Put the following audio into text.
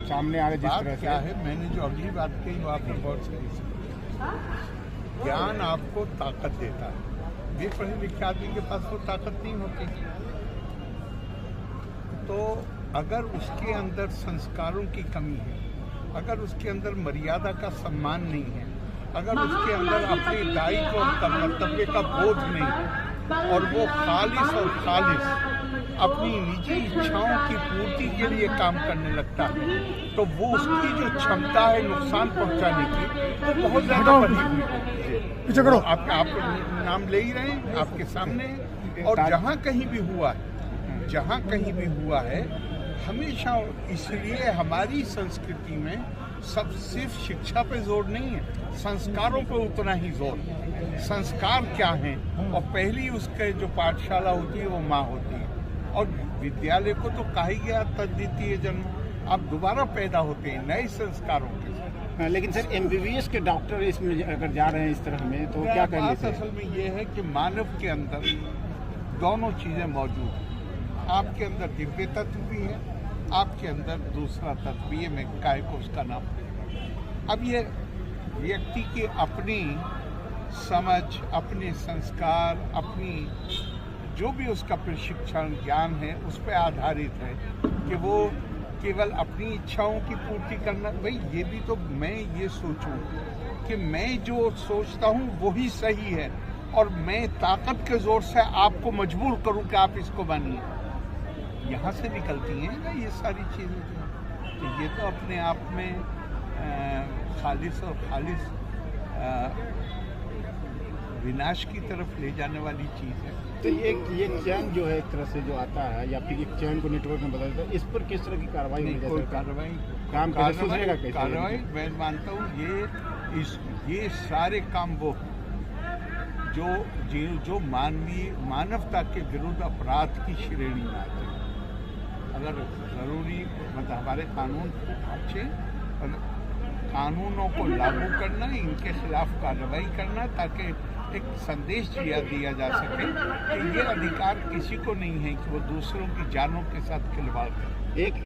सामने आ रहे जिस तरह क्या से। है, मैंने जो अगली बात कही वो आपने बहुत सही सुनी। ज्ञान आपको ताकत देता है। भी पढ़े लिखे आदमी के पास वो ताकत नहीं होती। तो अगर उसके अंदर संस्कारों की कमी है, अगर उसके अंदर मर्यादा का सम्मान नहीं है, अगर उसके अंदर अपने दायित्व और कर्तव्य का बोध नहीं है और वो खालिस और खालिस अपनी निजी इच्छाओं की पूर्ति के लिए काम करने लगता है, तो वो उसकी जो क्षमता है नुकसान पहुंचाने की वो बहुत ज्यादा बढ़ी हुई है। आप नाम ले ही रहे हैं, आपके सामने है। और जहाँ कहीं भी हुआ है हमेशा, इसलिए हमारी संस्कृति में सब सिर्फ शिक्षा पे जोर नहीं है, संस्कारों पे उतना ही जोर है। संस्कार क्या हैं? और पहली उसके जो पाठशाला होती है वो माँ होती है। और विद्यालय को तो कहा ही गया तद्वितीय जन्म, आप दोबारा पैदा होते हैं नए संस्कारों के साथ। लेकिन सर MBBS के डॉक्टर इसमें अगर जा रहे हैं इस तरह में तो क्या करेंगे? असल में ये है कि मानव के अंदर दोनों चीजें मौजूद हैं। आपके अंदर दिव्य तत्व भी है, आपके अंदर दूसरा तत्व भी है, मैं काय को उसका नाम। अब ये व्यक्ति की अपनी समझ, अपने संस्कार, अपनी जो भी उसका प्रशिक्षण ज्ञान है उस पर आधारित है कि वो केवल अपनी इच्छाओं की पूर्ति करना। भाई ये भी तो मैं ये सोचूं कि मैं जो सोचता हूँ वही सही है और मैं ताकत के जोर से आपको मजबूर करूं कि आप इसको मानिए, यहाँ से निकलती हैं ना ये सारी चीज़ें। तो ये तो अपने आप में खालिस और खालिस विनाश की तरफ ले जाने वाली चीज़ है। तो ये चैन जो है एक तरह से जो आता है या फिर एक चैन को नेटवर्क में बदलता है, इस पर किस तरह की कार्रवाई होनी चाहिए? कार्रवाई मैं मानता हूँ ये सारे काम वो जो मानवता के विरुद्ध अपराध की श्रेणी में आते हैं। अगर जरूरी मतलब हमारे कानून अच्छे, कानूनों को लागू करना, इनके खिलाफ कार्रवाई करना, ताकि एक संदेश दिया जा सके कि ये अधिकार किसी को नहीं है कि वो दूसरों की जानों के साथ खिलवाड़ करे।